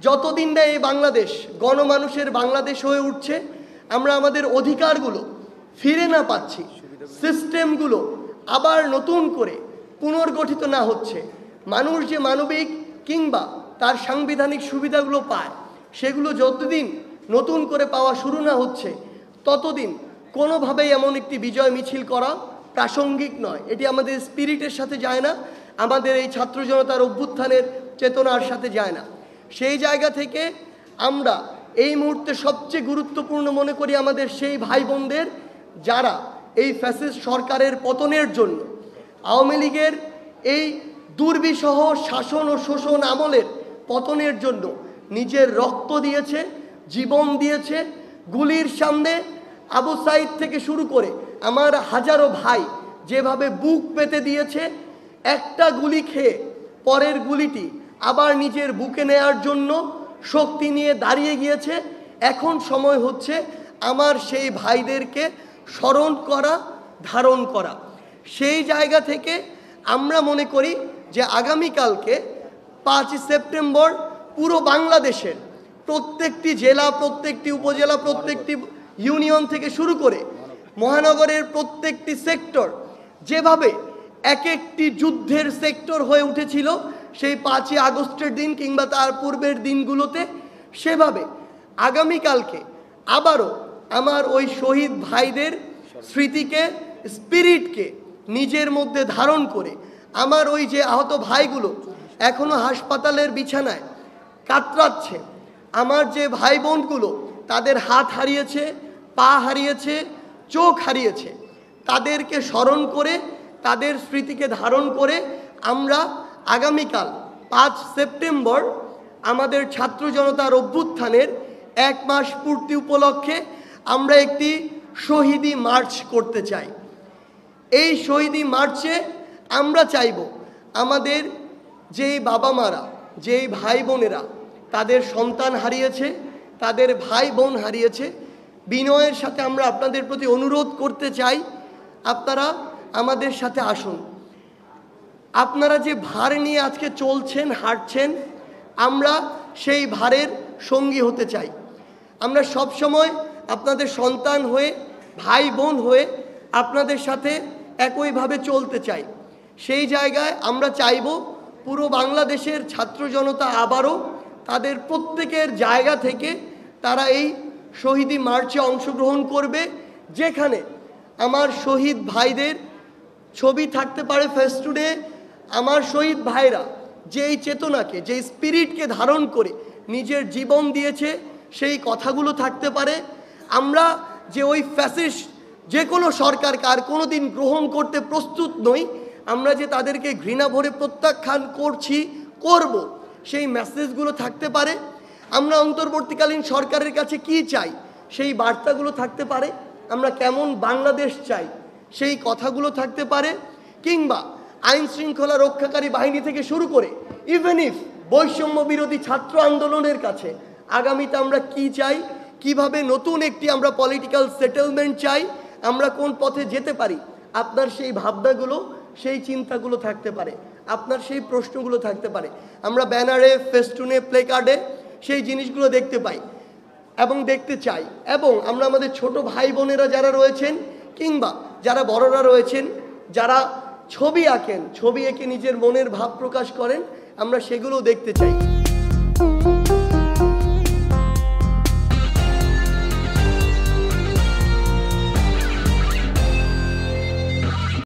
যতদিন না এই বাংলাদেশ গণমানুষের বাংলাদেশ হয়ে উঠছে, আমরা আমাদের অধিকারগুলো ফিরে না পাচ্ছি, সিস্টেমগুলো আবার নতুন করে পুনর্গঠিত না হচ্ছে, মানুষ যে মানবিক কিংবা তার সাংবিধানিক সুবিধাগুলো পায় সেগুলো যতদিন নতুন করে পাওয়া শুরু না হচ্ছে, ততদিন কোনোভাবেই এমন একটি বিজয় মিছিল করা প্রাসঙ্গিক নয়। এটি আমাদের স্পিরিটের সাথে যায় না, আমাদের এই ছাত্র জনতার অভ্যুত্থানের চেতনার সাথে যায় না। সেই জায়গা থেকে আমরা এই মুহূর্তে সবচেয়ে গুরুত্বপূর্ণ মনে করি আমাদের সেই ভাই বোনদের যারা এই ফ্যাসিস্ট সরকারের পতনের জন্য, আওয়ামী লীগের এই দুর্বিষহ শাসন ও শোষণ আমলের পতনের জন্য নিজের রক্ত দিয়েছে, জীবন দিয়েছে। গুলির সামনে আবু সাইদ থেকে শুরু করে আমার হাজারো ভাই যেভাবে বুক পেতে দিয়েছে, একটা গুলি খেয়ে পরের গুলিটি আবার নিজের বুকে নেয়ার জন্য শক্তি নিয়ে দাঁড়িয়ে গিয়েছে। এখন সময় হচ্ছে আমার সেই ভাইদেরকে স্মরণ করা, ধারণ করা। সেই জায়গা থেকে আমরা মনে করি যে আগামীকালকে 5 সেপ্টেম্বর পুরো বাংলাদেশের প্রত্যেকটি জেলা, প্রত্যেকটি উপজেলা, প্রত্যেকটি ইউনিয়ন থেকে শুরু করে মহানগরের প্রত্যেকটি সেক্টর যেভাবে এক একটি যুদ্ধের সেক্টর হয়ে উঠেছিল সেই 5ই আগস্টের দিন কিংবা তার পূর্বের দিনগুলোতে, সেভাবে আগামীকালকে আবারও আমার ওই শহীদ ভাইদের স্মৃতিকে, স্পিরিটকে নিজের মধ্যে ধারণ করে আমার ওই যে আহত ভাইগুলো এখনো হাসপাতালের বিছানায় কাতরাচ্ছে, আমার যে ভাই বোনগুলো তাদের হাত হারিয়েছে, পা হারিয়েছে, চোখ হারিয়েছে, তাদেরকে স্মরণ করে, তাদের স্মৃতিকে ধারণ করে আমরা আগামীকাল 5 সেপ্টেম্বর আমাদের ছাত্র জনতার অভ্যুত্থানের 1 মাস পূর্তি উপলক্ষে আমরা একটি শহীদি মার্চ করতে চাই। এই শহীদি মার্চে আমরা চাইব আমাদের যেই বাবা মারা, যেই ভাই বোনেরা তাদের সন্তান হারিয়েছে, তাদের ভাই বোন হারিয়েছে, বিনয়ের সাথে আমরা আপনাদের প্রতি অনুরোধ করতে চাই, আপনারা আমাদের সাথে আসুন। আপনারা যে ভার নিয়ে আজকে চলছেন, হাঁটছেন, আমরা সেই ভারের সঙ্গী হতে চাই। আমরা সব সময় আপনাদের সন্তান হয়ে, ভাই বোন হয়ে আপনাদের সাথে একইভাবে চলতে চাই। সেই জায়গায় আমরা চাইব পুরো বাংলাদেশের ছাত্র জনতা আবারও তাদের প্রত্যেকের জায়গা থেকে তারা এই শহীদি মার্চে অংশগ্রহণ করবে, যেখানে আমার শহীদ ভাইদের ছবি থাকতে পারে ফেস্টুনে। আমার শহীদ ভাইরা যেই চেতনাকে, যেই স্পিরিটকে ধারণ করে নিজের জীবন দিয়েছে সেই কথাগুলো থাকতে পারে। আমরা যে ওই ফ্যাসিস্ট যে কোনো সরকারকে আর কোনো দিন গ্রহণ করতে প্রস্তুত নই, আমরা যে তাদেরকে ঘৃণা ভরে প্রত্যাখ্যান করছি, করব, সেই মেসেজগুলো থাকতে পারে। আমরা অন্তর্বর্তীকালীন সরকারের কাছে কি চাই সেই বার্তাগুলো থাকতে পারে। আমরা কেমন বাংলাদেশ চাই সেই কথাগুলো থাকতে পারে। কিংবা আইন শৃঙ্খলা রক্ষাকারী বাহিনী থেকে শুরু করে ইভেন ইফ বৈষম্য বিরোধী ছাত্র আন্দোলনের কাছে আগামীতে আমরা কি চাই, কিভাবে নতুন একটি আমরা পলিটিক্যাল সেটেলমেন্ট চাই, আমরা কোন পথে যেতে পারি, আপনার সেই ভাবনাগুলো, সেই চিন্তাগুলো থাকতে পারে, আপনার সেই প্রশ্নগুলো থাকতে পারে। আমরা ব্যানারে, ফেস্টুনে, প্লে কার্ডে সেই জিনিসগুলো দেখতে পাই এবং দেখতে চাই। এবং আমরা আমাদের ছোট ভাই বোনেরা যারা রয়েছেন কিংবা যারা বড়রা রয়েছেন, যারা ছবি আঁকেন, ছবি এঁকে নিজের মনের ভাব প্রকাশ করেন, আমরা সেগুলো দেখতে চাই।